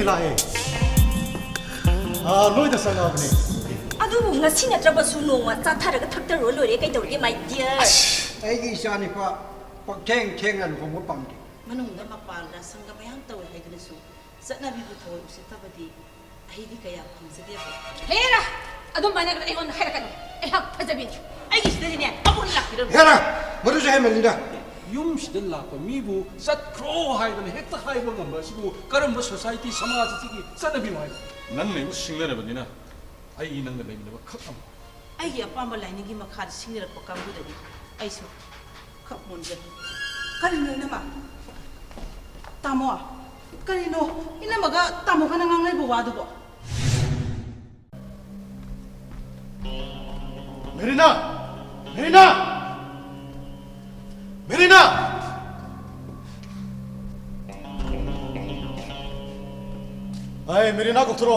लाए लोई द संगाबने अदु ngasi natrabasu nongma chatharaga thaktar lore kai dorge my dear ai gi sani pa pak theng theng an ko mo pam ki manungda mapalda sangga mayam taw haidresu satna bi bu thoi usitabadi ai di kaya phamsade ba hera adum bana ga egon haira kan e hak phajabin ai gi sidani ne abun lakira hera madu je melida yum sidal la ko mi bu sat kro hai ban hekta hai ba ngam ba sibu karam ba society samaj sigi satna bi mai nan ne usingla ne banina ai inang le ne ba kham ai gi apamba laini gi makha singir pa kam bu dani ai su khap mon je kari no na ma tamo kari no ina maga tamo kana ngai bu wa du bo Mirena Mirena Mirena अरे Mirena को thorough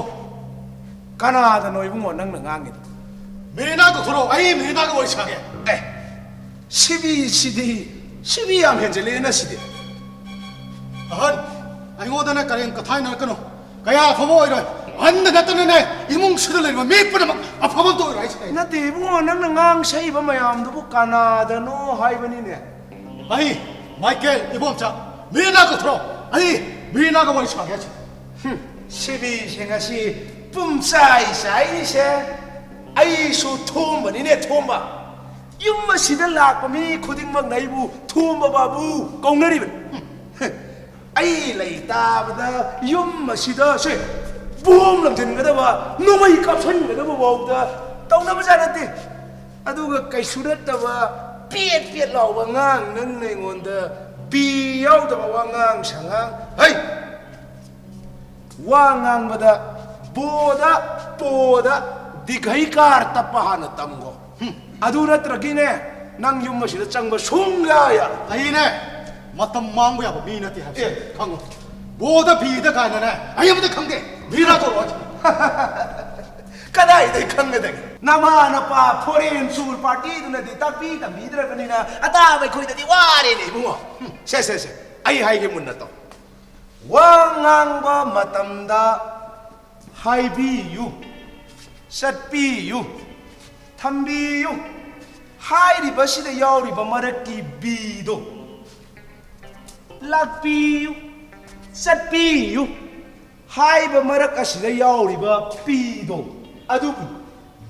Canada no Ibungo नंगना ngangi Mirena को thorough अरे Mirena को वही छागे ए 시비 am henjelena sidi on 아이고다나 가령 그타이 날 거노 가야 부모 이래 안나 나타나네 이몽 수들레 메쁘나 막 아파만 또 이래 nate ibungo nangna ngang saiba mayam du kanada no haibani ne 아이 마이켈 이봉자 메리나 को thorough अरे Mirena को वही छागे 시비 생아시 뿜사이 세 아이수 톰바니 네 톰바 yumma sidal lak mi khuding mak naibu thum babu kongnari ai lai ta bada yumma sida se bom lam den gada ba no mai kapsan gada ba ba da tawna ba janate aduga kai surat ta ba piet law ba ngang nang nei ngon da pi yaw da ba ngang sangang hai wa ngang bada boda digai kar tapahana tamgo adu natragine nang yum masida changba sungaya 아이네 맞담 망고야 뭐 미나티 합세 강고 뭐다 비다 가나나 아이부터 강대 미라도 와지 kadai dai khangade nama na pa foreign sul party du na di tapi ta midra kanina ata bai khoi da di ware ni bungo se ai hai ge mun na to wangang ba matamda hai bi yu sat bi yu 탐비유 하이리바 시대 야오리바 마르키 비도 락비유 삿비유 하이바 마르카 시대 야오리바 비도 아두부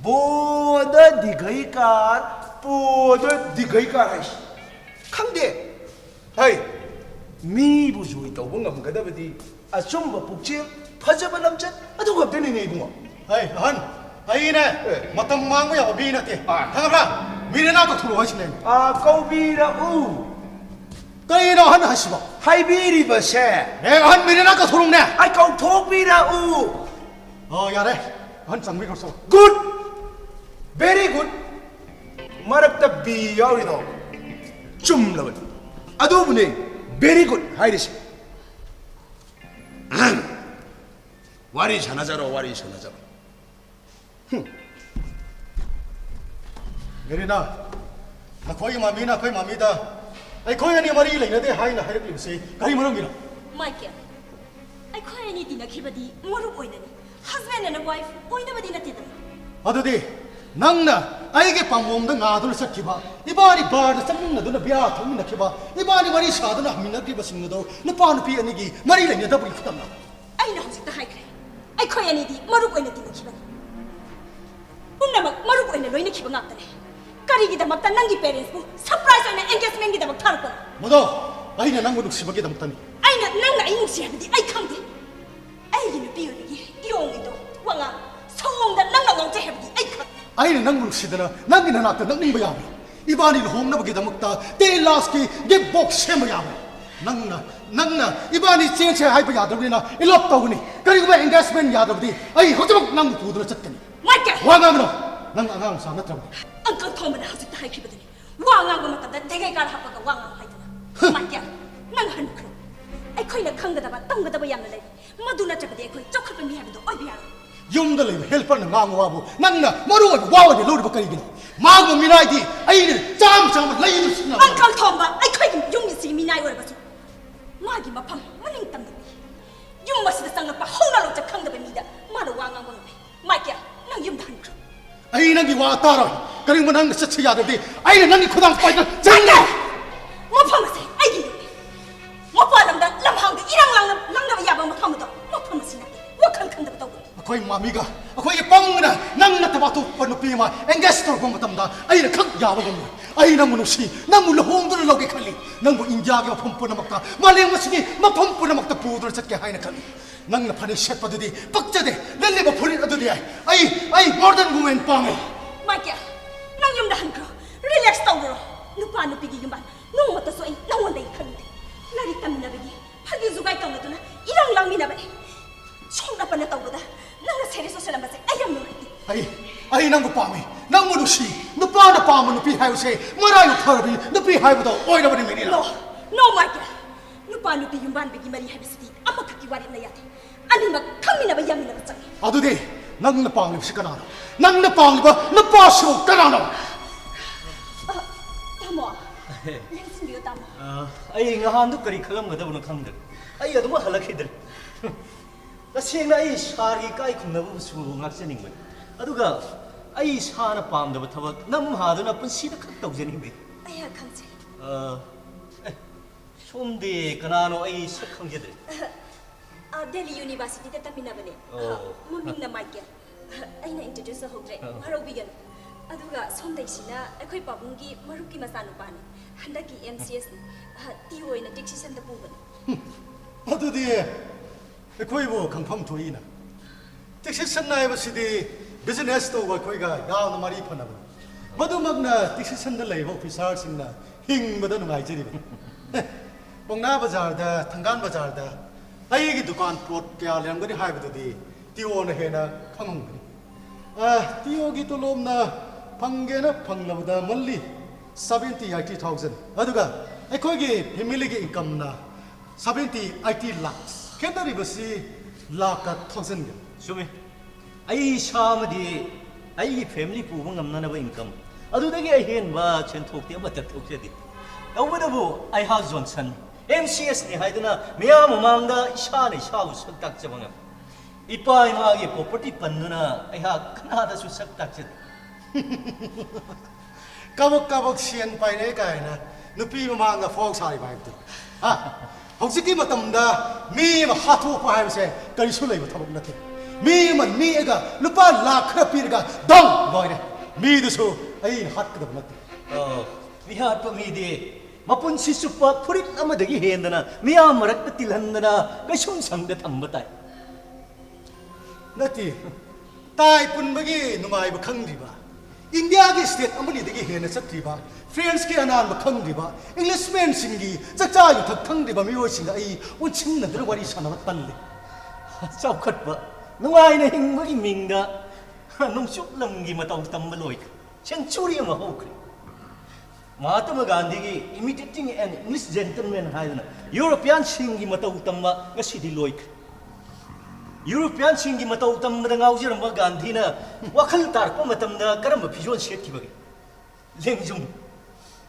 보다 디가이카 보다 디가이카 하이시 칸데 하이 미부 조이 떠본 거 가다버디 아좀바 북지 파자바 남자 아두가 되네 이거 아이 한 아이네 맞담 망고야 비나티 강아라 미리나 को thorough 하시네 कौबीरा उ कईनो हन हसिबो हाइबीरी बसे 내가 한 미리나 को थरो네 आई कौथोबीरा उ यारे हन संगमी करसो गुड वेरी गुड मरक्ता बी याउरिदो चुमलबन अदोबने वेरी गुड हाइरिसी वारी छनाजारो मेरीना नखोई मामीना खोई मामीदा आई खोई अनि मरी लेनदे हाइना हाइरक्लिबसे करी मरंगिना Michael I khoi ani dina khibadi moru oinani husband and wife oinabadi natida अदुदी नंगना आइगे पामोमदा ngaदुल सखिबा इबानी बारदा संगनदुना बिया थमिना खिबा इबानी मरी सादुना हमिना खिबा सिंगदो नुपा नुपी अनिगी मरी लेनदा बुई खुतमना aina hojikta haikre ai khoi ani di moru oina dina khibani unnamak moru oina loina khiba ngaptane karigidamata nangi parents bu surprise oina engagement gidamak tharko मदो आइना नंगु नुक्सिबगे दमतनी aina nangna ai nungsi habdi ai khangde ai gina piyori yongido wanga songda nangna ngongje habdi ai khang आइना नंगु नुक्सिदना नंगी ननात नंगिंबा याबे इबानी होंगनबगे दमक्ता ते Laski gift box same याबे नंगना इबानी change हाइबा यादबनिना इलॉप तौगनी करिगबा engagement यादबदी आई होजमक नंगु पुदुना चत्तनी Michael वांगामनो नंग आंगाम सा नत्रम Uncle Thomas hojikta haikibadani wangang matada degai kar hapaga wangang haidana Michael nang hankro ai khoina khanggadaba tonggadaba yamna lei maduna chakade ai khoi chokhalpa mi habdo oi biya yumda lei helper na ngang wabu nangna maru wawa de lodi bakari gina magu minaidi ai cham lei nu sina Uncle Thomas ai khoi yum si minai ora basu magi mapam maning tamni yum ꯌꯨꯝ ꯑꯁꯤꯗ ꯆꯪꯂꯛꯄ ꯍꯧꯅ ꯂꯧꯆꯠ ꯈꯪꯗꯕ ꯃꯤꯗ ꯃꯥꯅ ꯋꯥ ꯉꯥꯡꯕ ꯉꯝꯃꯦ ꯃꯥꯏꯀꯦꯜ ꯅꯪ ꯌꯨꯝꯗ ꯍꯟꯈ꯭ꯔꯣ ꯑꯩ ꯅꯪꯒꯤ ꯋꯥ ꯇꯥꯔꯣꯏ ꯀꯔꯤꯒꯨꯝꯕ ꯅꯪꯅ ꯆꯠꯁꯤ ꯌꯥꯗ꯭ꯔꯗꯤ ꯑꯩꯅ ꯅꯪꯒꯤ ꯈꯨꯗꯥꯡ ꯄꯥꯏꯗꯅ ꯆꯪꯒꯦ ꯃꯐꯝ ꯑꯁꯤ ꯑꯩꯒꯤ ꯌꯨꯝꯅꯤ ꯃꯄꯥꯟ ꯂꯝꯗ ꯂꯝꯍꯥꯡꯗ ꯏꯔꯥꯡ ꯂꯥꯡꯅꯕ ꯌꯥꯕ ꯃꯐꯝ ꯑꯗꯣ ꯃꯐꯝ ꯑꯁꯤ ꯅꯠꯇꯦ ꯋꯥꯈꯜ ꯈꯪꯗꯕ ꯇꯧꯒꯅꯤ ꯑꯩꯈꯣꯏ ꯃꯃꯤꯒ ꯑꯩꯈꯣꯏꯒꯤ ꯄꯪꯅ ꯅꯪ ꯅꯠꯇꯕ ꯑꯇꯣꯞꯄ ꯅꯨꯄꯤ ꯑꯃ ꯑꯦꯡꯒꯦꯖ ꯇꯧꯔꯛꯄ ꯃꯇꯝꯗ ꯑꯩꯅ ꯈꯛ ꯌꯥꯕ ꯉꯝꯃꯣꯏ ꯑꯩ ꯅꯪꯕꯨ ꯅꯨꯡꯁꯤ ꯅꯪꯕꯨ ꯂꯨꯍꯣꯡꯗꯨꯅ ꯂꯧꯒꯦ ꯈꯜꯂꯤ ꯅꯪꯕꯨ ꯏꯟꯗꯤꯌꯥꯒꯤ ꯃꯐꯝ ꯄꯨꯝꯅꯃꯛꯇ ꯃꯥꯂꯦꯝ ꯑꯁꯤꯒꯤ ꯃꯐꯝ ꯄꯨꯝꯅꯃꯛꯇ ꯄꯨꯗꯨꯅ ꯆꯠꯀꯦ ꯍꯥꯏꯅ ꯈꯜꯂꯤ ꯅꯪꯅ ꯐꯅꯦꯛ ꯁꯦꯠꯄꯗꯨꯗꯤ ꯄꯛꯆꯗꯦ ꯂꯤꯠꯂꯤꯕ ꯐꯨꯔꯤꯠ ꯑꯗꯨꯗꯤ ꯑꯩ ꯃꯣꯗꯔꯟ ꯋꯨꯃꯦꯟ ꯄꯥꯝꯃꯦ ꯃꯥꯏꯀꯦꯜ ꯅꯪ ꯌꯨꯝꯗ ꯍꯟꯈ꯭ꯔꯣ ꯔꯤꯂꯦꯛꯁ ꯇꯧꯔꯣ ꯅꯨꯄꯥ ꯅꯨꯄꯤꯒꯤ ꯌꯨꯝꯕꯥꯟ ꯅꯣꯡꯃꯇꯁꯨ ꯑꯩ ꯅꯉꯣꯟꯗꯒꯤ ꯈꯪꯗꯦ ꯂꯥꯏꯔꯤꯛ ꯇꯝꯃꯤꯟꯅꯕꯒꯤ ꯐꯥꯒꯤ ꯖꯨꯒꯥꯏ ꯇꯧꯅꯗꯨꯅ ꯏꯔꯥꯡ ꯂꯥꯡꯃꯤꯟꯅꯕꯅꯤ ꯁꯣꯛꯅꯄꯅ ꯇꯧꯕꯗ ꯅꯪꯅ ꯁꯦꯔꯤꯌꯁ ꯑꯣꯏꯁꯜꯂꯝꯕꯁꯦ ꯑꯩ ꯌꯥꯝ ꯅꯨꯡꯉꯥꯏꯇꯦ ꯑꯑꯩ ꯅꯪꯕꯨ ꯄꯥꯝꯃꯤ ꯅꯪꯕꯨ ꯅꯨꯡꯁꯤ ꯅꯨꯄꯥꯅ ꯄꯥꯝꯕ ꯅꯨꯄꯤ ꯍꯥꯏꯕꯁꯦ ꯃꯔꯥꯏꯕꯛ ꯐꯔꯕꯤ ꯅꯨꯄꯤ ꯍꯥꯏꯕꯗꯣ ꯑꯣꯏꯔꯕꯅꯤ ꯃꯤꯅꯤꯅ ꯅꯣ ꯃꯥꯏꯀꯦꯜ ꯅꯨꯄꯥ ꯅꯨꯄꯤ ꯌꯨꯝꯕꯥꯟꯕꯒꯤ ꯃꯔꯤ ꯍꯥꯏꯕꯁꯤꯗꯤ ꯑꯃꯈꯛꯀꯤ ꯋꯥꯔꯤꯅ ꯌꯥꯗꯦ ꯑꯅꯤꯃꯛ ꯈꯪꯃꯤꯟꯅꯕ ꯌꯥꯃꯤꯟꯅꯕ ꯆꯪꯏ ꯑꯗꯨꯗꯤ ꯅꯪꯅ ꯄꯥꯝꯂꯤꯕꯁꯤ ꯀꯅꯥꯅꯣ ꯅꯪꯅ ꯄꯥꯝꯂꯤꯕ ꯅꯨꯄꯥꯁꯤꯕꯨ ꯀꯅꯥꯅꯣ ꯇꯥꯃꯣ ꯌꯦꯡꯁꯤꯟꯕꯤꯌꯨ ꯇꯥꯃꯣ ꯑꯩ ꯉꯍꯥꯟꯗꯨ ꯀꯔꯤ ꯈꯜꯂꯝꯒꯗꯕꯅꯣ ꯈꯪꯗ꯭ꯔꯦ ꯑꯩ ꯑꯗꯨꯃꯛ ꯍꯜꯂꯛꯈꯤꯗ꯭ꯔꯦ ꯇꯁꯦꯡꯅ ꯑꯩ ꯁꯥꯔꯒꯤ ꯏꯀꯥꯏ ꯈꯨꯝꯅꯕꯕꯨꯁꯨ ꯉꯥꯛꯆꯅꯤꯡꯕꯅꯤ ꯑꯗꯨꯒ ꯑꯩ ꯏꯁꯥꯅ ꯄꯥꯝꯗꯕ ꯊꯕꯛ ꯅꯝꯍꯥꯗꯨꯅ ꯄꯨꯟꯁꯤꯗ ꯈꯛ ꯇꯧꯖꯅꯤꯡꯗꯦ ꯑꯩꯍꯥꯛ ꯈꯪꯖꯩ ꯁꯣꯝꯗꯤ ꯀꯅꯥꯅꯣ ꯑꯩ ꯁꯛ ꯈꯪꯖꯗ꯭ꯔꯦ ꯗꯦꯜꯂꯤ ꯌꯨꯅꯤꯚꯔꯁꯤꯇꯤꯗ ꯇꯝꯃꯤꯟꯅꯕꯅꯦ ꯃꯃꯤꯡꯅ ꯃꯥꯏꯀꯦꯜ ꯑꯩꯅ ꯏꯟꯇ꯭ꯔꯣꯗ꯭ꯌꯨꯁ ꯇꯧꯍꯧꯗ꯭ꯔꯦ ꯋꯥꯔꯧꯕꯤꯒꯅꯨ ꯑꯗꯨꯒ ꯁꯣꯝꯗꯩꯁꯤꯅ ꯑꯩꯈꯣꯏ ꯄꯥꯕꯨꯡꯒꯤ ꯃꯔꯨꯞꯀꯤ ꯃꯆꯥꯅꯨꯄꯥꯅꯤ ꯍꯟꯗꯛꯀꯤ MCSꯅꯤ ꯇꯤ ꯑꯣꯏꯅ ꯗꯤꯛꯁꯤꯁꯟꯗ ꯄꯨꯕꯅꯤ ꯑꯗꯨꯗꯤ ꯑꯩꯈꯣꯏꯕꯨ ꯈꯪꯐꯝ ꯊꯣꯛꯏꯅ ꯗꯤꯛꯁꯤꯁꯟ ꯍꯥꯏꯕꯁꯤꯗꯤ ꯕꯤꯖꯤꯅꯦꯁ ꯇꯧꯕ ꯑꯩꯈꯣꯏꯒ ꯌꯥꯝꯅ ꯃꯔꯤ ꯐꯅꯕꯅꯤ ꯃꯗꯨꯃꯛꯅ ꯗꯤꯛꯁꯤꯁꯟꯗ ꯂꯩꯕ ꯑꯣꯐꯤꯁꯥꯔꯁꯤꯡꯅ ꯍꯤꯡꯕꯗ ꯅꯨꯡꯉꯥꯏꯖꯔꯤꯕꯅꯤ ꯄꯥꯎꯅꯥ ꯕꯖꯥꯔꯗ ꯊꯪꯒꯥꯜ ꯕꯖꯥꯔꯗ ꯑꯩꯒꯤ ꯗꯨꯀꯥꯟ ꯄ꯭ꯂꯣꯠ ꯀꯌꯥ ꯂꯩꯔꯝꯒꯅꯤ ꯍꯥꯏꯕꯗꯨꯗꯤ ꯇꯤꯑꯣꯅ ꯍꯦꯟꯅ ꯈꯪꯉꯝꯒꯅꯤ ꯇꯤꯑꯣꯒꯤ ꯇꯣꯂꯣꯞꯅ ꯐꯪꯒꯦꯅ ꯐꯪꯂꯕꯗ ꯃꯟꯂꯤ 70-80,000 ꯑꯗꯨꯒ ꯑꯩꯈꯣꯏꯒꯤ ꯐꯦꯃꯤꯂꯤꯒꯤ ꯏꯟꯀꯝꯅ 70-80 lakhs ꯈꯦꯠꯅꯔꯤꯕꯁꯤ ꯂꯥꯛꯀ 1,000ꯒ ꯆꯨꯝꯃꯤ ꯑꯩ ꯏꯁꯥꯃꯗꯤ ꯑꯩꯒꯤ ꯐꯦꯃꯤꯂꯤ ꯄꯨꯕ ꯉꯝꯅꯅꯕ ꯏꯟꯀꯝ ꯑꯗꯨꯗꯒꯤ ꯑꯍꯦꯟꯕ ꯁꯦꯟꯊꯣꯛꯇꯤ ꯑꯃꯠꯇ ꯊꯣꯛꯆꯗꯦ ꯇꯧꯕꯇꯕꯨ ꯑꯩꯍꯥꯛ ꯖꯣꯟꯁꯟ MCSꯅꯤ ꯍꯥꯏꯗꯨꯅ ꯃꯤꯌꯥꯝ ꯃꯃꯥꯡꯗ ꯏꯁꯥꯅ ꯏꯁꯥꯕꯨ ꯁꯛ ꯇꯥꯛꯆꯕ ꯉꯝꯃꯤ ꯏꯄꯥ ꯏꯃꯥꯒꯤ ꯄ꯭ꯔꯣꯄꯔꯇꯤ ꯄꯟꯗꯨꯅ ꯑꯩꯍꯥꯛ ꯀꯅꯥꯗꯁꯨ ꯁꯛ ꯇꯥꯛꯆꯗꯦ ꯀꯕꯛ ꯁꯦꯟ ꯄꯥꯏꯔꯦ ꯀꯥꯏꯅ ꯅꯨꯄꯤ ꯃꯃꯥꯡꯗ ꯐꯣꯛ ꯁꯥꯔꯤꯕ ꯍꯥꯏꯕꯗꯨ ꯍꯧꯖꯤꯛꯀꯤ ꯃꯇꯝꯗ ꯃꯤ ꯑꯃ ꯍꯥꯠꯇꯣꯛꯄ ꯍꯥꯏꯕꯁꯦ ꯀꯔꯤꯁꯨ ꯂꯩꯕ ꯊꯕꯛ ꯅꯠꯇꯦ ꯃꯤ ꯑꯃ ꯅꯦꯛꯑꯒ ꯂꯨꯄꯥ ꯂꯥꯛ ꯈꯔ ꯄꯤꯔꯒ ꯗꯪ ꯂꯣꯏꯔꯦ ꯃꯤꯗꯨꯁꯨ ꯑꯩꯅ ꯍꯥꯠꯀꯗꯕ ꯅꯠꯇꯦ ꯃꯤꯍꯥꯠꯄ ꯃꯤꯗꯤ ꯃꯄꯨꯟꯁꯤ ꯆꯨꯞꯄ ꯐꯨꯔꯤꯠ ꯑꯃꯗꯒꯤ ꯍꯦꯟꯗꯅ ꯃꯤꯌꯥꯝ ꯃꯔꯛꯇ ꯇꯤꯜꯍꯟꯗꯅ ꯀꯩꯁꯨꯝ ꯁꯪꯗ ꯊꯝꯕ ꯇꯥꯏ ꯅꯠꯇꯦ ꯇꯥꯏ ꯄꯨꯟꯕꯒꯤ ꯅꯨꯡꯉꯥꯏꯕ ꯈꯪꯗ꯭ꯔꯤꯕ ꯏꯟꯗꯤꯌꯥꯒꯤ ꯁ꯭ꯇꯦꯠ ꯑꯃꯅꯤꯗꯒꯤ ꯍꯦꯟꯅ ꯆꯠꯇ꯭ꯔꯤꯕ ꯐ꯭ꯔꯦꯟꯁꯀꯤ ꯑꯅꯥꯟꯕ ꯈꯪꯗ꯭ꯔꯤꯕ ꯏꯪꯂꯤꯁꯃꯦꯟꯁꯤꯡꯒꯤ ꯆꯥꯛꯆꯥ ꯌꯨꯊꯛ ꯈꯪꯗ꯭ꯔꯤꯕ ꯃꯤꯑꯣꯏꯁꯤꯡꯒ ꯑꯩ ꯎꯟꯁꯤꯟꯅꯗꯨꯅ ꯋꯥꯔꯤ ꯁꯥꯟꯅꯕ ꯇꯜꯂꯤ ꯆꯥꯎꯈꯠꯄ ꯅꯨꯡꯉꯥꯏꯅ ꯍꯤꯡꯕꯒꯤ ꯃꯤꯡꯗ ꯅꯣꯡꯆꯨꯞꯂꯝꯒꯤ ꯃꯇꯧ ꯇꯝꯕ ꯂꯣꯏꯈ꯭ꯔꯦ ꯁꯦꯟꯆꯨꯔꯤ ꯑꯃ ꯍꯧꯈ꯭ꯔꯦ ꯃꯍꯥꯇꯃꯥ ꯒꯥꯟꯙꯤꯒꯤ ꯏꯃꯤꯇꯦꯇꯤꯡ ꯑꯦꯟ ꯏꯪꯂꯤꯁ ꯖꯦꯟꯇꯜꯃꯦꯟ ꯍꯥꯏꯗꯨꯅ ꯌꯨꯔꯣꯄꯤꯌꯥꯟꯁꯤꯡꯒꯤ ꯃꯇꯧ ꯇꯝꯕ ꯉꯁꯤꯗꯤ ꯂꯣꯏꯈ꯭ꯔꯦ ꯌꯨꯔꯣꯄꯤꯌꯥꯟꯁꯤꯡꯒꯤ ꯃꯇꯧ ꯇꯝꯕꯗ ꯉꯥꯎꯖꯔꯝꯕ ꯒꯥꯟꯙꯤꯅ ꯋꯥꯈꯜ ꯇꯥꯔꯛꯄ ꯃꯇꯝꯗ ꯀꯔꯝꯕ ꯐꯤꯖꯣꯜ ꯁꯦꯠꯈꯤꯕꯒꯦ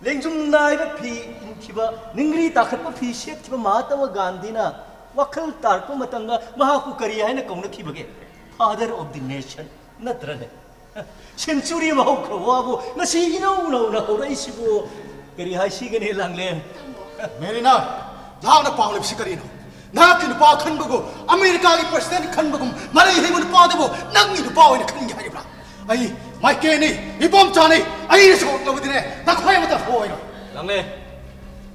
ꯂꯦꯡꯖꯨꯝ ꯅꯥꯏꯕ ꯐꯤ ꯏꯟꯈꯤꯕ ꯅꯤꯡꯒ꯭ꯔꯤ ꯇꯥꯈꯠꯄ ꯐꯤ ꯁꯦꯠꯈꯤꯕ ꯃꯍꯥꯇꯃꯥ ꯒꯥꯟꯙꯤꯅ ꯋꯥꯈꯜ ꯇꯥꯔꯛꯄ ꯃꯇꯝꯗ ꯃꯍꯥꯛꯄꯨ ꯀꯔꯤ ꯍꯥꯏꯅ ꯀꯧꯅꯈꯤꯕꯒꯦ ꯐꯥꯗꯔ ꯑꯣꯐ ꯗꯤ ꯅꯦꯁꯟ ꯅꯠꯇ꯭ꯔꯅꯦ ꯁꯦꯟꯆꯨꯔꯤ ꯑꯃ ꯍꯧꯈ꯭ꯔꯕ ꯋꯥꯕꯨ ꯉꯁꯤ ꯏꯅꯧ ꯅꯧꯅ ꯍꯧꯔꯛꯏꯁꯤꯕꯨ ꯀꯔꯤ ꯍꯥꯏꯁꯤꯒꯅꯤ ꯂꯥꯡꯂꯦꯟ ꯃꯦꯔꯤꯅꯥ ꯅꯍꯥꯛꯅ ꯄꯥꯝꯂꯤꯕꯁꯤ ꯀꯔꯤꯅꯣ ꯅꯍꯥꯛꯀꯤ ꯅꯨꯄꯥ ꯈꯟꯕꯒꯨ ꯑꯃꯦꯔꯤꯀꯥꯒꯤ ꯄ꯭ꯔꯁꯤꯗꯦꯟꯠ ꯈꯟꯕꯒꯨꯝ ꯃꯔꯩ ꯍꯩꯕ ꯅꯨꯄꯥꯗꯨꯕꯨ ꯅꯪꯒꯤ ꯅꯨꯄꯥ ꯑꯣꯏꯅ ꯈꯟꯒꯦ ꯍꯥꯏꯔꯤꯕ꯭ꯔꯥ ꯑꯩ ꯃꯥꯏꯀꯦꯜꯅꯤ ꯏꯕꯣꯝꯆꯥꯅꯤ ꯑꯩꯅ ꯁꯧꯔꯛꯂꯕꯗꯤꯅꯦ ꯅꯈꯣꯏ ꯑꯃꯇ ꯊꯣꯛꯑꯣꯏꯅ ꯂꯥꯡꯂꯦꯟ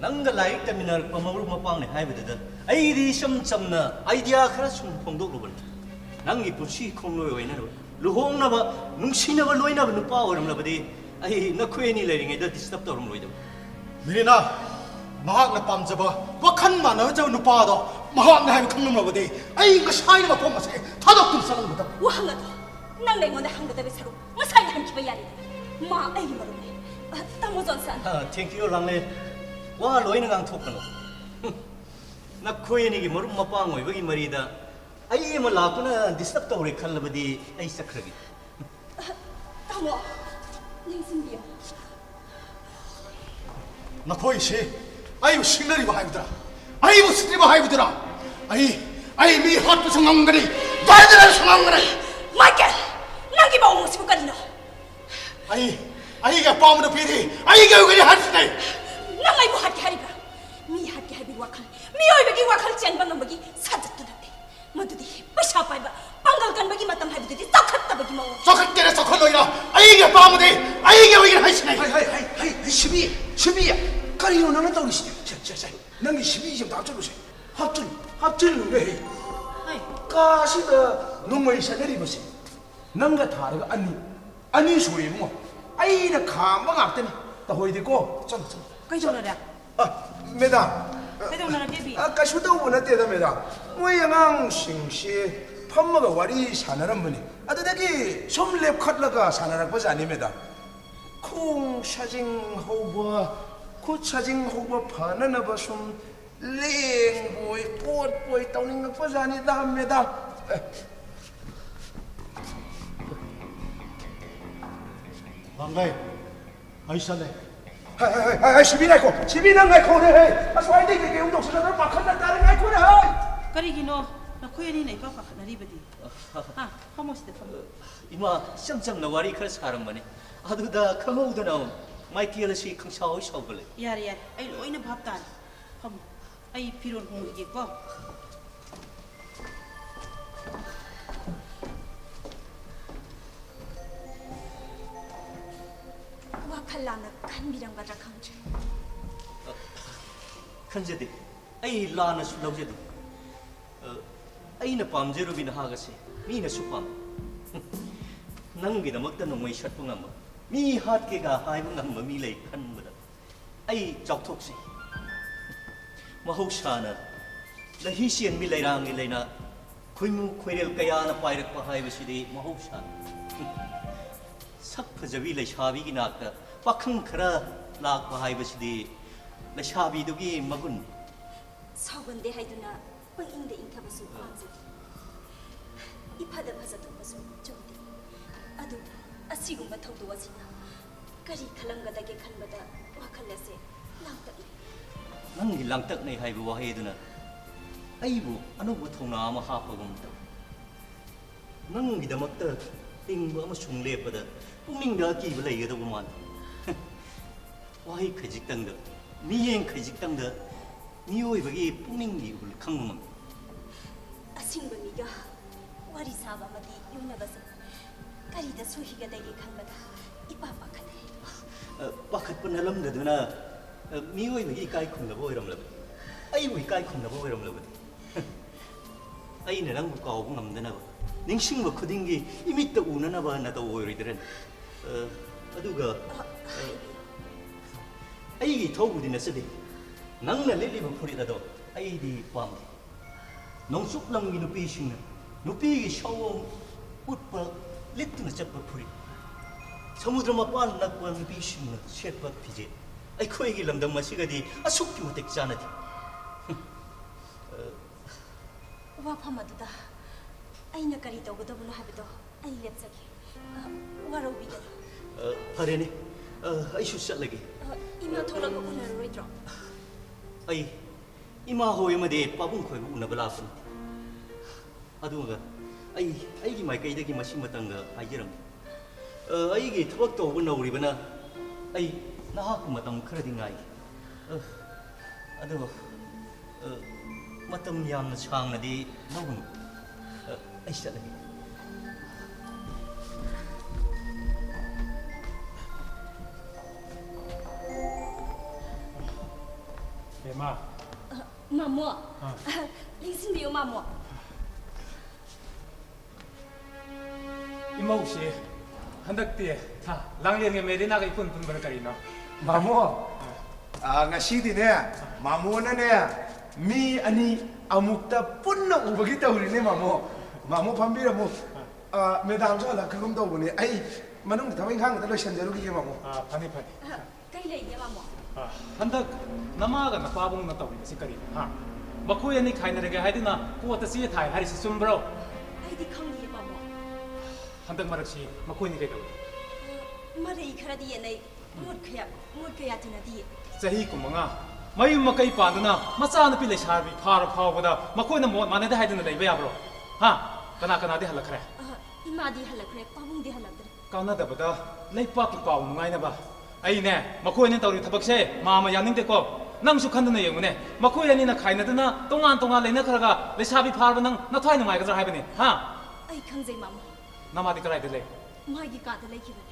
ꯅꯪꯒ ꯂꯥꯏꯔꯤꯛ ꯇꯝꯃꯤꯟꯅꯔꯛꯄ ꯃꯔꯨꯞ ꯃꯄꯥꯡꯅꯤ ꯍꯥꯏꯕꯗꯨꯗ ꯑꯩꯗꯤ ꯏꯆꯝ ꯆꯝꯅ ꯑꯥꯏꯗꯤꯌꯥ ꯈꯔ ꯁꯨꯝ ꯐꯣꯡꯗꯣꯛꯂꯨꯕꯅꯤ ꯅꯪꯒꯤ ꯄꯨꯟꯁꯤ ꯈꯣꯡꯂꯣꯏ ꯑꯣꯏꯅꯔꯣꯏ ꯂꯨꯍꯣꯡꯅꯕ ꯅꯨꯡꯁꯤꯅꯕ ꯂꯣꯏꯅꯕ ꯅꯨꯄꯥ ꯑꯣꯏꯔꯝꯂꯕꯗꯤ ꯑꯩ ꯅꯈꯣꯏ ꯑꯅꯤ ꯂꯩꯔꯤꯉꯩꯗ ꯗꯤꯁꯇꯔꯕ ꯇꯧꯔꯝꯂꯣꯏꯗꯕ ꯃꯦꯔꯤꯅꯥ ꯃꯍꯥꯛꯅ ꯄꯥꯝꯖꯕ ꯋꯥꯈꯜ ꯃꯥꯟꯅꯖꯕ ꯅꯨꯄꯥꯗꯣ ꯃꯍꯥꯛꯅ ꯍꯥꯏꯕ ꯈꯪꯂꯝꯂꯕꯗꯤ ꯑꯩ ꯉꯁꯥꯏꯅ ꯃꯐꯝ ꯑꯁꯤ ꯊꯥꯗꯣꯛꯇꯨꯅ ꯆꯠꯂꯝꯒꯗꯕ ꯋꯥꯍꯪ ꯑꯗꯣ ꯅꯪꯅ ꯑꯩꯉꯣꯟꯗ ꯍꯪꯒꯗꯕ ꯁꯔꯨꯛ ꯉꯁꯥꯏꯅ ꯍꯪꯈꯤꯕ ꯌꯥꯔꯦꯗꯅ ꯃꯥ ꯑꯩꯒꯤ ꯃꯔꯨꯞꯅꯤ ꯇꯥꯃꯣ ꯖꯣꯟꯁꯟ ꯊꯦꯡꯀ꯭ꯌꯨ ꯂꯥꯡꯂꯦꯟ ꯋꯥ ꯂꯣꯏꯅ ꯉꯥꯡꯊꯣꯛꯀꯅꯨ ꯅꯈꯣꯏ ꯑꯅꯤꯒꯤ ꯃꯔꯨꯞ ꯃꯄꯥꯡ ꯑꯣꯏꯕꯒꯤ ꯃꯔꯤꯗ ꯑꯩ ꯑꯃ ꯂꯥꯛꯇꯨꯅ ꯗꯤꯁꯇꯔꯕ ꯇꯧꯔꯦ ꯈꯜꯂꯕꯗꯤ ꯑꯩ ꯆꯠꯈ꯭ꯔꯒꯦ ꯇꯥꯃꯣ ꯌꯦꯡꯁꯤꯟꯕꯤꯌꯨ ꯅꯈꯣꯏꯁꯤ ꯑꯩꯕꯨ ꯁꯤꯡꯅꯔꯤꯕ ꯍꯥꯏꯕꯗꯨꯔꯥ ꯑꯩꯕꯨ ꯁꯤꯠꯔꯤꯕ ꯍꯥꯏꯕꯗꯨꯔꯥ 아이 미 핫도 성공거리 너희들은 성공거리 마이클, 난기 봐 오시고 가리노. 아이가 빠무도 비리 아이가 여기 하시네 난 아이고 하게 하리가. 미 하게 하비 와칼, 미어이베기 와칼 쟁방은 버기 사적도다대. 모두디 빠샤 빠이바 빵갈간 버기 마땅 하비두디 딱했다 버기 뭐. 속한테는 속한노이라 아이가 빠무디 아이가 여기 하시네 하이 12야 까리로 나는 떠오르시죠 자 난게 12 좀 답줄으세 합줄 왜 아이, 까시다 농어이 사내리 보세 난가 다르가 아니 소리 뭐 아이나 가망 앞대니 나 호이디고 좀 끄이도나라. 매당 끄이도나라 베비. 아까 수도 보냈대다 매당 뭐 영앙 싱시 팜마가 와리 사나란 분이 아들에게 som랩 컷라가 사나락 보자 아닙니다 콩 사징 호버 코 사징 호버 파나나 버숨 랭보이 뽀뽀이 떠는 거 보자 아니다 합니다 망가이 아이샤네 시비난 가이코 네 아스와이데 게 운동선을 막한다 다른 가이코 네 까리기노 나 코야니 네 파파 나리베디. 아, 하모시데 파. 이마 쌍쌍나 와리 칼 사람만이 아두다 컴오드나 마이티엘시 캉샤오 샤오글레 야래. 아이 로이는 밥단. 하모. 아이 비론 공기겠고. 와칼라나 간비랑 가자 강제. 칸제디 아이 라나 술라우제디 아이나 밤제루비나 하가시 미나 수밤 낭기다먹다 농의 샷붕암마 미 핫게가 하이붕암마 미레이 칸무다 아이 적톡시 mahousa나 lahisien milairang ilaina khoimu khoirel kayana pairak pa haibasidi mahousa sak phajabi leishabi gi nakta pakhang khara lak pa haibasidi leishabi dugi magun 서건대 하이두나 뻥인데 인카버스 광즈 이파다 파자도버스 정대 아두 아시군바 터도와지나 까리 칼랑가다게 칸바다 와칼레세 랑따이 nang langtak nei haibu wa heduna aibu anubu thona ma hapagum ta nang gidamakta tingba ama sungle pada pungning da ki balai ga da man wai khajik tang da miyeng khajik tang da nioi bagi pungning di ul khangum 아싱군이가 와리 사바마디 용나가서 까리다 소희가 되게 칸바다 이빠빠카네 pakhat panalam da duna mioi bagi kai khum da boiram la ai bui kai khum da boiram la ai ne nang ka bu ngam da na ningsing ba khuding gi imit ta una na ba na da oiridren aduga ai gi thobu din na sedi nang na lili ba phuri da do ai di pam nong suk lang gi nupi sing na nupi gi shawom utpa litna chap ba phuri samudra mapan nakwan nupi sing na shet ba phije ai khoi gi lamdam masigadi asuk ki mutek chanadi 와파마두다 아이나 까리 도고도부노 하비도 아이 lep자기 와로비다 파레네 아이슈 샷라기 이마 통라고 우나로이드로 ai ima hoi ma de pabung khoi bu na bala sun aduga ai gi mai kai da gi masi matang ga airam ai gi thobak to bu na uri bana ai na ha ku matang khara di ngai adu matam yam na chang na di nagun ai sha la 마 마모 링신비요 마모 이모씨 한덕띠에 다 랑령의 메리나가 이쁜 분벌 가리노 마모 ngasidinya mamonanya mi ani amukta punna ubagi tawrine mamo phambira mo medam so la kagum tawbune ai manung thamai khang ta lo sanjaru gi mamo 파니 파니 까이레이냐 마모 한덕 나마가 나 빠봉 나 따위 시까리 하 마코야니 카이나르게 하이드나 꾸어타 시에 타이 하리시 숨브로 아이디 康니 마모 한덕 마르시 마코니 게도 마레 이카라디에 네 무드크야 드나디 자히 꾸멍아 mayum makai pandana macha na pile sharbi phar phawbada makoi na mot manade haiduna leiba yabro ha kana kana di halakre 이마디 할라크레 빠붕디 할라드레 kana dabada leipa ki paw nungai na ba ai ne makoi ne tawri thabak se mama yaning de ko nang su khanduna yengune makoi ani na khaina dana tongan tongan leina kharaga lesabi pharba nang na thai nungai gadra haibani ha 아이 강제이 마모 namadi karai de le 마이기 까드 레이키바네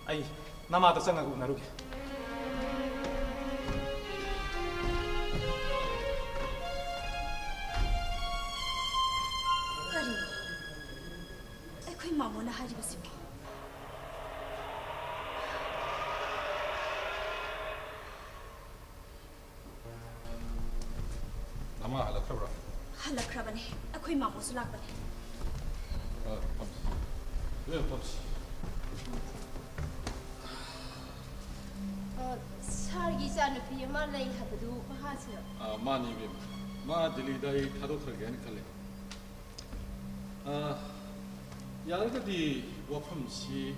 ai namada sanga gu naruge 까리노 에코이 마모나 하리바시고 nama hala khabra 할라크라바네 에코이 마모스 락바네 pams sargi sanu pi ma lai habdu bahasira mani be ma dili dai thado khrage ani khale yarga di wafam si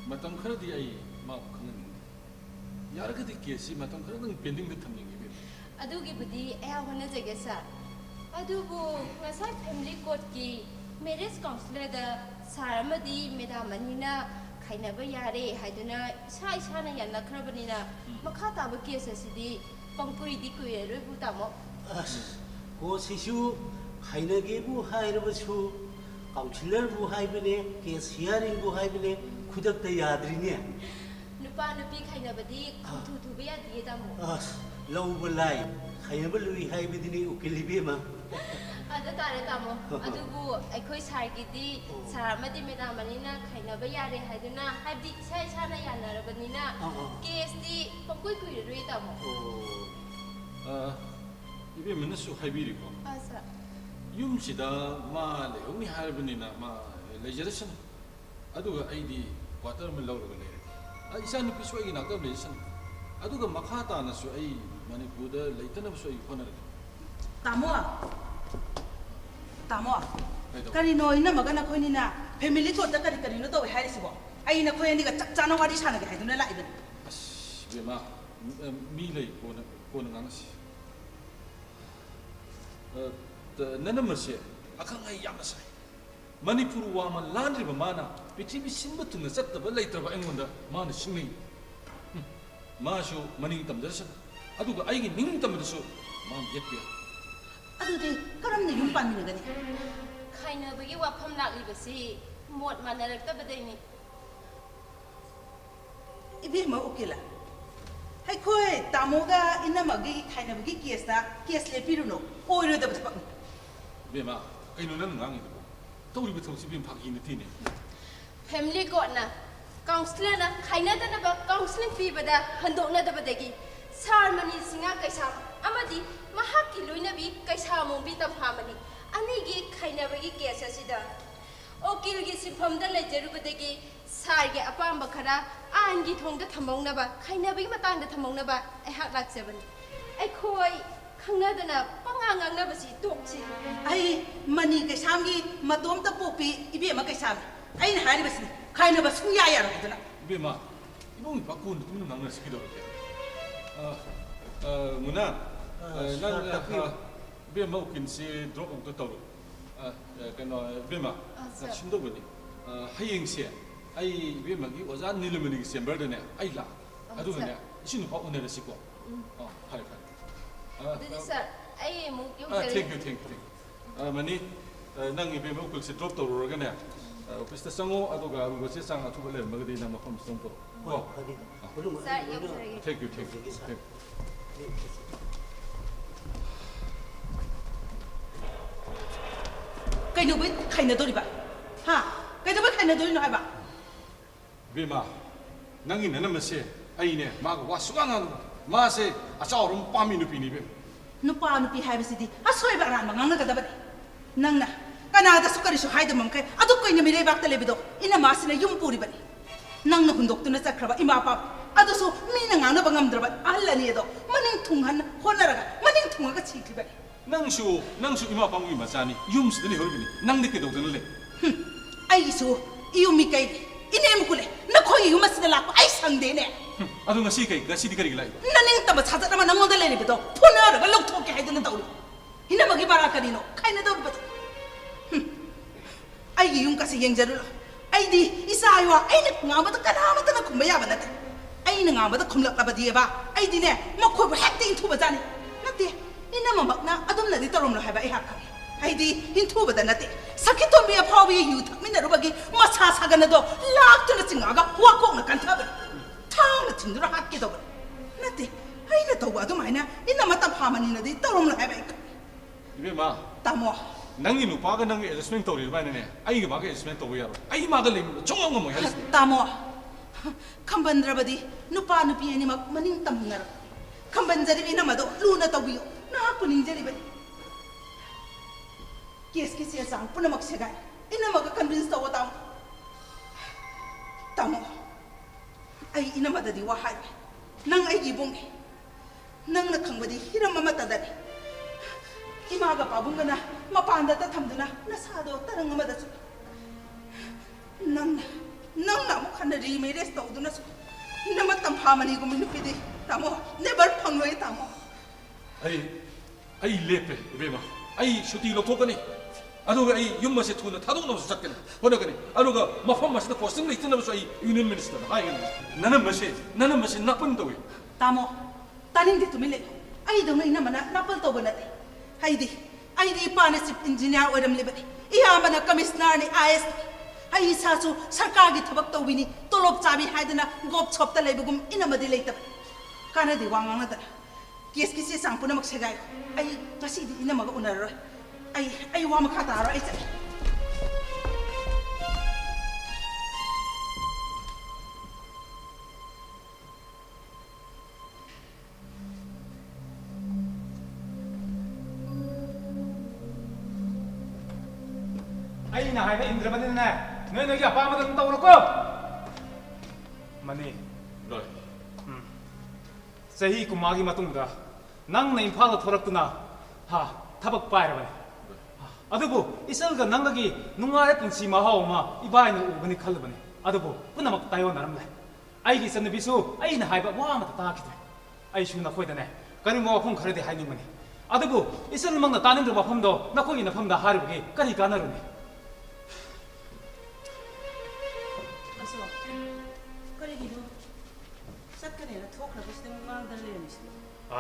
matam khara di ai ma khanan yarga di ke si matam khara nang pending de thamning be adugi budi ai hona jage sa adubu ngasai family court ki marriage counselor da saramadi medamanina khainaba yare haiduna sai sana yanna khrabani na makha ta ba case asidi pangpui di kuye roi bu tamo ko sisu hainage bu hairabasu counselor bu haibane case hearing bu haibane khudak ta yadrine nupa nupi khainabadi khuthu thu ba yadi tamo lawba lai khainaba lui haibidini ukilibe ma ada tare tamo adubu aikoi sargidi saramadi medamanina khainaba yare haiduna habdi sai sana yanna rabanina case di pangkoi kui roi tamo ibe manasu haibiri ko asa yum sida ma le umi harbani na ma lejeration aduga aidi quarter ma lawra le ai isa nu piswa gi nakta lejeration aduga makhata na su ai manipur da leitana su ai khona tamo kari no ina magana khoi ni na family court da kari no to hai sibo ai na khoi ni ga chak chana wadi sana ga haiduna la ibn as be ma mi le ko na ngang si nana mashe akang ai yam sai manipur wa ma landri ba mana pitibi simba tunga satta ba leitra ba engonda mana singni ma shu mani tam darsan aduga ai gi ning tam dasu ma yepya adude karamne yum pan ni gani khainabagi wafam laklibasi mot manaraktabadaini ibe ma okela hai khoi tamoga ina magi khainabagi case le piruno oiro da bak be ma kai no nan ngang ni tawri bi thawsi bim phaki ni tine family court na counselor na khaina da ba counseling pi bada handokna da badagi sarmani singa kaisa amadi mahaki loinabi kaisa mombi tam hamani anigi khainabagi case asida okil gi sifam da lejerubadagi sarge apamba khara angi thongda thamongna ba khainabagi matang da thamongna ba ai hak laksebani ai khoi khangna dana pangangang na basi tokchi ai mani ke samgi matom ta popi ibe ma ke sam ai na hari basi khaina bas ku ya ya ra dana be ma ibong pa kun tum nang na skido ke muna nang be ma ukin se drop on to taw kano be ma na chindo bani hayeng se ai be ma gi oza nilemani gi sember dane ai la adu ne shin pa on ne siko hai Didi sir, ai mu yung thank you. Mani, nang ibe mo kung si drop to ro gane. Pista sango ato ga go si sang atu bale magdi na makom song to. Oh. Sir, yung sir. Thank you. kai no bai khaina dori ba ha kai da bai khaina dori no hai ba Bima, nang ina na mase ai ne ma ga wasuga nang ma se achao rum pami nu pini be. nupa nupi hai basi di asoi ba ran mangang ga da ba nang na kana da sukari su hai da mam kai adu koi na mire bakta lebido ina masina yum puri ba nang na hundok tu na chakraba ima pa adu so mi na ngang na bangam dra ba alla ni do maning thunghan honara ga maning thunga ga chikli ba Nang su ima pangi masani yum si ni horbini nang de ke do le. ai su iu mi kai ine mu kule na khoi yu masina la ai sang de ne ꯑꯗꯨ ꯉꯁꯤꯗꯤ ꯀꯔꯤꯒꯤ ꯂꯥꯛꯏꯕ ꯅꯅꯤꯡꯇꯕ ꯁꯥꯖꯠ ꯑꯃ ꯅꯪꯉꯣꯟꯗ ꯂꯩꯔꯤꯕꯗꯣ ꯐꯨꯅꯔꯒ ꯂꯧꯊꯣꯛꯀꯦ ꯍꯥꯏꯗꯅ ꯇꯧꯔꯤ ꯏꯅꯝꯃꯒꯤ ꯕꯥꯔꯥ ꯀꯔꯤꯅꯣ ꯈꯥꯏꯅꯗꯧꯔꯤꯕꯗꯣ ꯑꯩꯒꯤ ꯌꯨꯝꯀꯁꯤ ꯌꯦꯡꯖꯔꯨꯔꯣ ꯑꯩꯗꯤ ꯏꯆꯥ ꯏꯋꯥ ꯑꯩꯅ ꯉꯥꯡꯕꯗ ꯀꯅꯥꯃꯠꯇꯅ ꯈꯨꯝꯕ ꯌꯥꯕ ꯅꯠꯇꯦ ꯑꯩꯅ ꯉꯥꯡꯕꯗ ꯈꯨꯝꯂꯛꯂꯕꯗꯤꯕ ꯑꯩꯗꯤꯅꯦ ꯃꯈꯣꯏꯕꯨ ꯍꯦꯛꯇ ꯏꯟꯊꯨꯕꯖꯥꯠꯅꯤ ꯅꯠꯇꯦ ꯏꯅꯝꯃꯃꯛꯅ ꯑꯗꯨꯝꯅꯗꯤ ꯇꯧꯔꯝꯂꯣ ꯍꯥꯏꯕ ꯑꯩꯍꯥꯛ ꯈꯪꯉꯦ ꯑꯩꯗꯤ ꯏꯟꯊꯨꯕꯗ ꯅꯠꯇꯦ ꯁꯈꯤꯇꯣꯝꯕꯤ ꯑꯐꯥꯎꯕꯤ ꯌꯨ ꯊꯛꯃꯤꯟꯅꯔꯨꯕꯒꯤ ꯃꯁꯥ ꯁꯥꯒꯟ ꯑꯗꯣ ꯂꯥꯛꯇꯨꯅ ꯆꯤꯡꯉꯛꯑꯒ ꯋꯥꯀꯣꯛꯅ ꯀꯟꯊꯕꯅꯤ ꯊꯥꯡꯅ ꯊꯤꯟꯗꯨꯅ ꯍꯥꯠꯀꯦꯗꯧꯕꯅꯤ ꯅꯠꯇꯦ ꯑꯩꯅ ꯇꯧꯕ ꯑꯗꯨꯃꯥꯏꯅ ꯏꯅꯝꯃ ꯇꯝꯐꯥꯃꯅꯤꯅꯗꯤ ꯇꯧꯔꯝꯂꯣ ꯍꯥꯏꯕ ꯑꯩ ꯈꯪꯉꯦ 이베마 ꯇꯥꯃꯣ ꯅꯪꯒꯤ ꯅꯨꯄꯥꯒ ꯅꯪꯒꯤ ꯑꯦꯗꯖꯁꯃꯦꯟ ꯇꯧꯔꯤꯕꯥꯏꯅꯅꯦ ꯑꯩꯒꯤ ꯃꯥꯒ ꯑꯦꯗꯖꯁꯃꯦꯟ ꯇꯧꯕ ꯌꯥꯔꯣꯏ ꯑꯩ ꯃꯥꯒ ꯂꯩꯕꯗ ꯆꯣꯡꯉ ꯉꯝꯃꯣꯏ ꯍꯥꯏꯁꯤꯅꯤ ꯇꯥꯃꯣ ꯈꯝꯕꯟꯗ꯭ꯔꯕꯗꯤ ꯅꯨꯄꯥ ꯅꯨꯄꯤ ꯑꯅꯤꯃꯛ ꯃꯅꯤꯡ ꯇꯝꯅꯔ ꯈꯝꯕꯟꯖꯔꯤꯕ ꯏꯅꯝꯃꯗꯣ ꯂꯨꯅ ꯇꯧꯕꯤꯌꯨ ꯅꯍꯥꯛꯄꯨ ꯅꯤꯡꯖꯔꯤꯕꯅꯤ ꯀꯦꯁꯀꯤ ꯆꯦ ꯆꯥꯡ ꯄꯨꯝꯅꯃꯛ ꯁꯦꯒꯥꯏ ꯏꯅꯝꯃꯒ ꯀꯟꯚꯤꯟꯁ ꯇꯧꯕ ꯇꯥꯃꯣ ꯇꯥꯃꯣ ꯑꯩ ꯏꯅꯝꯃꯗꯗꯤ ꯋꯥ ꯍꯥꯏꯔꯦ ꯅꯪ ꯑꯩꯒꯤ ꯏꯕꯨꯡꯅꯤ ꯅꯪꯅ ꯈꯪꯕꯗꯤ ꯍꯤꯔꯝ ꯑꯃꯠꯇꯗꯅꯤ 이마가 바본거나 마파안다다 탐드나 나사도 다른 것마다서 năng 나무 칸나 리메레스 떠우드나서 나마 땀 파마니고 민누피디 타모 네버 팡로이 타모 아이 레페 이베마 아이 슈티 로토가니 아노가 아이 윤마세 투나 타동나서 잡겠네 보내가니 아노가 마팜 마시다 포스팅 있잖아서 아이 유니언 미니스터나 아이가 나는 마시 나쁜다고 타모 따님데 투밀레 아이 동네 이나마나 나쁜 떠버나데 아이디 파네십 인지니어 오름리버니 이하마나 커미스너니 아이에스 아이 사수 सरकार기 थबक तौबिनी तोलोब चाबी हाइदना गोप छोपता लेबगुम इनमदि लेतब कानदि वांगांगदा केस किसे सांपुनमक सेगाय आई गसिदि इनमग उनर आई वा मखा तारो आई चले ꯑꯩꯅ ꯍꯥꯏꯕ ꯏꯟꯗ꯭ꯔꯕꯅꯤꯅꯦ ꯅꯣꯏ ꯅꯣꯏꯒꯤ ꯑꯄꯥꯝꯕꯗ ꯑꯗꯨꯝ ꯇꯧꯔꯣꯀꯣ ꯃꯅꯤ ꯂꯣꯏ ꯆꯍꯤ 10ꯒꯤ ꯃꯇꯨꯡꯗ ꯅꯪꯅ ꯏꯝꯐꯥꯜꯗ ꯊꯣꯔꯛꯇꯨꯅ ꯊꯕꯛ ꯄꯥꯏꯔꯕꯅꯤ ꯑꯗꯨꯕꯨ ꯏꯆꯜꯒ ꯅꯪꯒꯤ ꯅꯨꯡꯉꯥꯏꯔ ꯄꯨꯟꯁꯤ ꯃꯍꯥꯎ ꯑꯃ ꯏꯕꯥꯏꯅ ꯎꯒꯅꯤ ꯈꯜꯂꯕꯅꯤ ꯑꯗꯨꯕꯨ ꯄꯨꯝꯅꯃꯛ ꯇꯥꯌꯣꯟꯅꯔꯝꯂꯦ ꯑꯩꯒꯤ ꯏꯆꯟꯅꯨꯄꯤꯁꯨ ꯑꯩꯅ ꯍꯥꯏꯕ ꯋꯥ ꯑꯃꯠꯇ ꯇꯥꯈꯤꯗ꯭ꯔꯦ ꯑꯩꯁꯨ ꯅꯈꯣꯏꯗꯅꯦ ꯀꯔꯤꯒꯨꯝꯕ ꯋꯥꯐꯝ ꯈꯔꯗꯤ ꯍꯥꯏꯅꯤꯡꯕꯅꯤ ꯑꯗꯨꯕꯨ ꯏꯆꯜꯃꯛꯅ ꯇꯥꯅꯤꯡꯗ꯭ꯔꯕ ꯋꯥꯐꯝꯗꯣ ꯅꯈꯣꯏꯒꯤ ꯅꯐꯝꯗ ꯍꯥꯏꯔꯨꯕꯒꯤ ꯀꯔꯤ ꯀꯥꯟꯅꯔꯨꯅꯤ 그리기도 satkanela thokhraba sida ngangdar lermis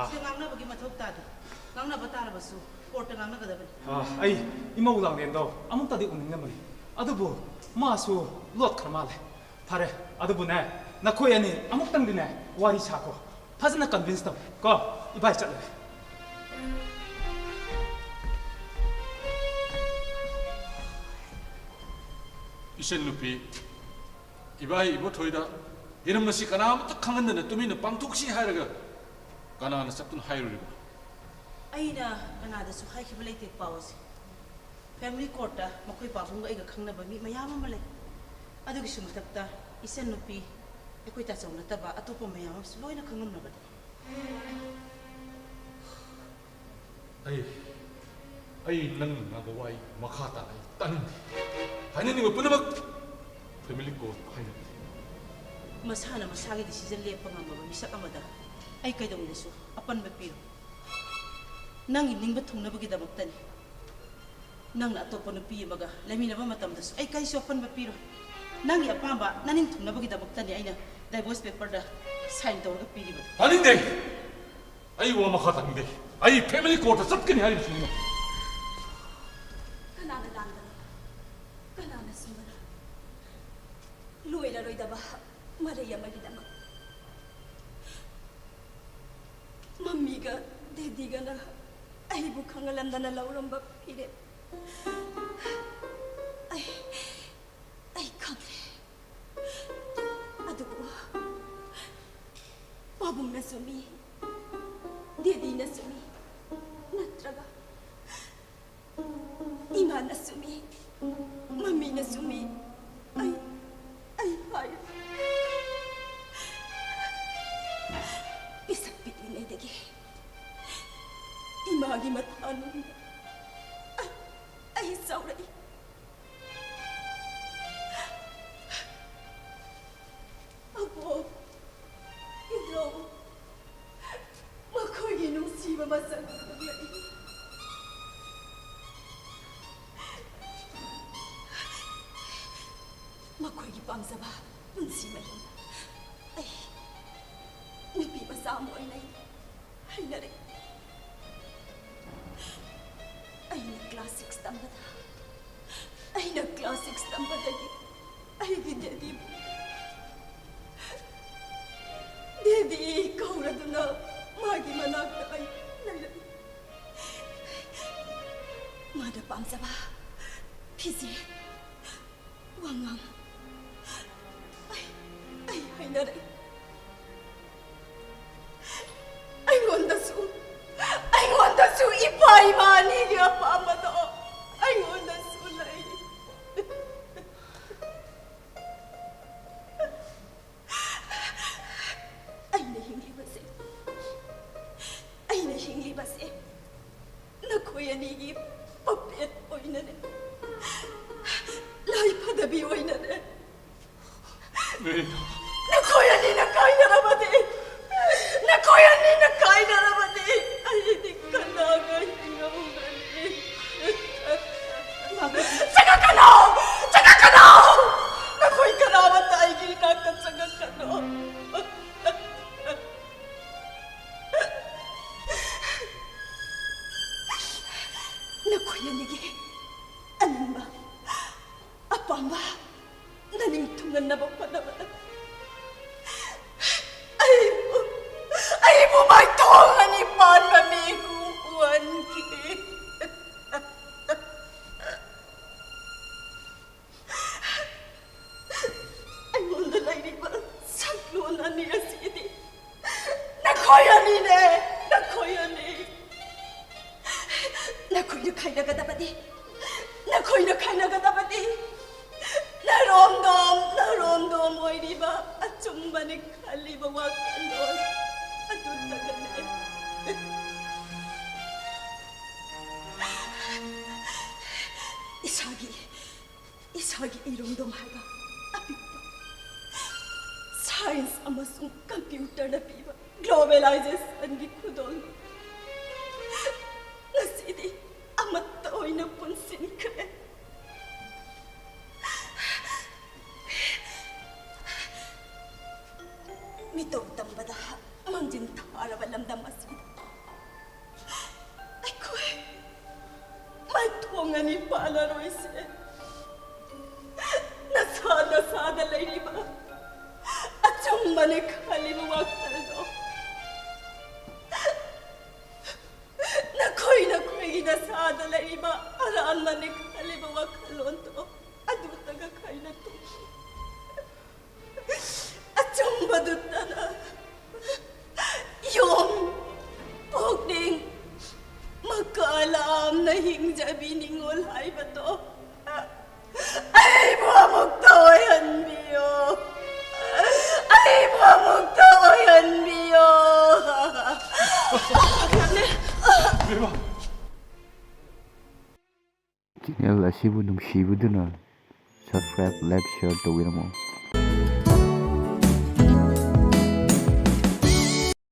sida ngangnabagi mathok tadu ngangnaba tarabasu court ngangnagadabani ꯑꯩ ꯏꯃꯧ ꯂꯥꯡꯂꯦꯟꯗꯣ ꯑꯃꯨꯛꯇꯗꯤ ꯎꯅꯤꯡꯉꯝꯕꯅꯤ ꯑꯗꯨꯕꯨ ꯃꯥꯁꯨ ꯂꯣꯠꯈ꯭ꯔ ꯃꯥꯜꯂꯦ ꯐꯔꯦ ꯑꯗꯨꯕꯨꯅꯦ ꯅꯈꯣꯏ ꯑꯅꯤ ꯑꯃꯨꯛꯇꯪꯗꯤꯅꯦ ꯋꯥꯔꯤ ꯁꯥꯀꯣ ꯐꯖꯅ ꯀꯟꯚꯤꯟꯁ ꯇꯧ ꯀꯣ 이바이 ꯆꯠꯂꯒꯦ 이센 루피 이바이 이보 토이다 이런 것이 까나부터 강한데는 뚜미는 빵톡시 하이라가 까나는 싹둔 하이르리고 aina kanadasu haikhiba leite pawase family court da makoi pabunga aiga khangnaba mi mayam ama lei adugi sumutakta isen nupi ekoi ta chawna taba atopa mayam am loina khangnam nabadi 아이 난 나가 와이 마카타 따는 하이는 이거 뿐나막 패밀리 코 하이는 masana masagi decision lepa ngamaba misak amada ai kaidongnesu apan bapiro nang iningba thungnabagi dabaktani nang na atopa nupi amaga laminaba matamdasu ai kai sopan bapiro nang apamba naning thungnabagi dabaktani aina divorce paper da sign tawga piriba 아닌데 아이 와 마카타인데 아이 패밀리 코트 섭근이 하이는 중이야 그나나 난다 그나나 숨어라 로이라 로이다바 말이야 말이다마 맘미가 데디가 나 아이부 강을란다나 라우럼바 피레 아이 카드레 아두고 바봉나 수미 데디나 수미 나트라가 이마나 수미 맘미나 수미 아이 하이 비삭비리네 되게 이마기 맞하는 아이 싸우라이 아보 ꯃꯈꯣꯏꯒꯤ ꯄꯥꯝꯖꯕ ꯄꯨꯟꯁꯤ ꯃꯍꯤꯡ ꯑꯩ ꯅꯨꯄꯤ ꯃꯆꯥ ꯑꯃ ꯑꯣꯏꯅ ꯍꯩꯅꯔꯦ ꯑꯩꯅ ꯀ꯭ꯂꯥꯁ 6 ꯇꯝꯕꯗ ꯑꯩꯒꯤ ꯗꯦꯗꯤ ꯀꯧꯔꯗꯨꯅ ꯃꯥꯒꯤ ꯃꯅꯥꯛꯇ ꯑꯩ ꯂꯩꯔꯛꯏ ꯃꯥꯅ ꯄꯥꯝꯖꯕ ꯐꯤꯖꯦꯠ ꯋꯥꯉꯥꯡ ꯑꯩ ꯍꯩꯅꯔꯦ ꯑꯩꯉꯣꯟꯗꯁꯨ ꯏꯄꯥ ꯏꯃꯥ ꯑꯅꯤꯒꯤ ꯑꯄꯥꯝꯕꯗꯣ ꯑꯩꯉꯣꯟꯗꯁꯨ ꯂꯩ ꯑꯩꯅ ꯍꯤꯡꯂꯤꯕꯁꯦ ꯅꯈꯣꯏ ꯑꯅꯤꯒꯤ ꯄꯄꯦꯠ ꯑꯣꯏꯅꯅꯦ ꯂꯥꯏ ꯐꯗꯕꯤ ꯑꯣꯏꯅꯅꯦ ꯅꯈꯣꯏ ꯑꯅꯤꯅ ꯀꯥꯏꯅꯔꯕꯗꯤ ꯑꯩꯗꯤ ꯀꯅꯥꯒ ꯍꯤꯡꯍꯧꯒꯅꯤ ꯆꯪꯉꯛꯀꯅꯣ ꯅꯈꯣꯏ ꯀꯅꯥꯃꯠꯇ ꯑꯩꯒꯤ ꯏꯅꯥꯛꯇ ꯆꯪꯉꯛꯀꯅꯣ ꯅꯈꯣꯏ ꯑꯅꯤꯒꯤ ꯑꯅꯤꯡꯕ ꯑꯄꯥꯝꯕ ꯅꯅꯤꯡ ꯊꯨꯡꯍꯟꯅꯕ ꯍꯣꯠꯅꯕꯗ ꯑꯩꯕꯨ ꯃꯥꯏꯊꯣꯡ ꯑꯅꯤ ꯄꯥꯟꯕ ꯃꯤꯒꯨꯝ ꯎꯍꯟꯈꯤ ꯑꯩꯉꯣꯟꯗ ꯂꯩꯔꯤꯕ ꯁꯛꯂꯣꯟ ꯑꯅꯤ ꯑꯁꯤꯗꯤ ꯅꯈꯣꯏ ꯑꯅꯤꯅꯦ ꯅꯈꯣꯏꯅ ꯈꯥꯏꯅꯒꯗꯕꯗꯤ ꯅꯔꯣꯝꯗꯣꯝ ꯑꯣꯏꯔꯤꯕ ꯑꯆꯨꯝꯕꯅꯤ ꯈꯜꯂꯤꯕ ꯋꯥꯈꯜꯂꯣꯟ ꯑꯗꯨꯇꯒꯅꯦ 이삭이 이름도 말가 아피빠 사이언스 아마송 컴퓨터나 비바 글로벌라이제이션기 구동 나시디 아마따 오이나 본시니 그래 미도tam바다 망진 타라발람담 맞습니다 아이고 말통하니 바나로 있으네 나사다 레이리바 아정만의 칼리바 와칼도 나코이 나사다 레이리바 아란만의 칼리바 와칼론도 아두다가 카이나도 아정바두다나 용 복딩 makaalam na hingjabiningol hay ba to? Ay, buhamog to, ayan, Biyo! Ay, buhamog to, ayan, Biyo! Channel asibu nungshibuduna subscribe, like, share to winamo.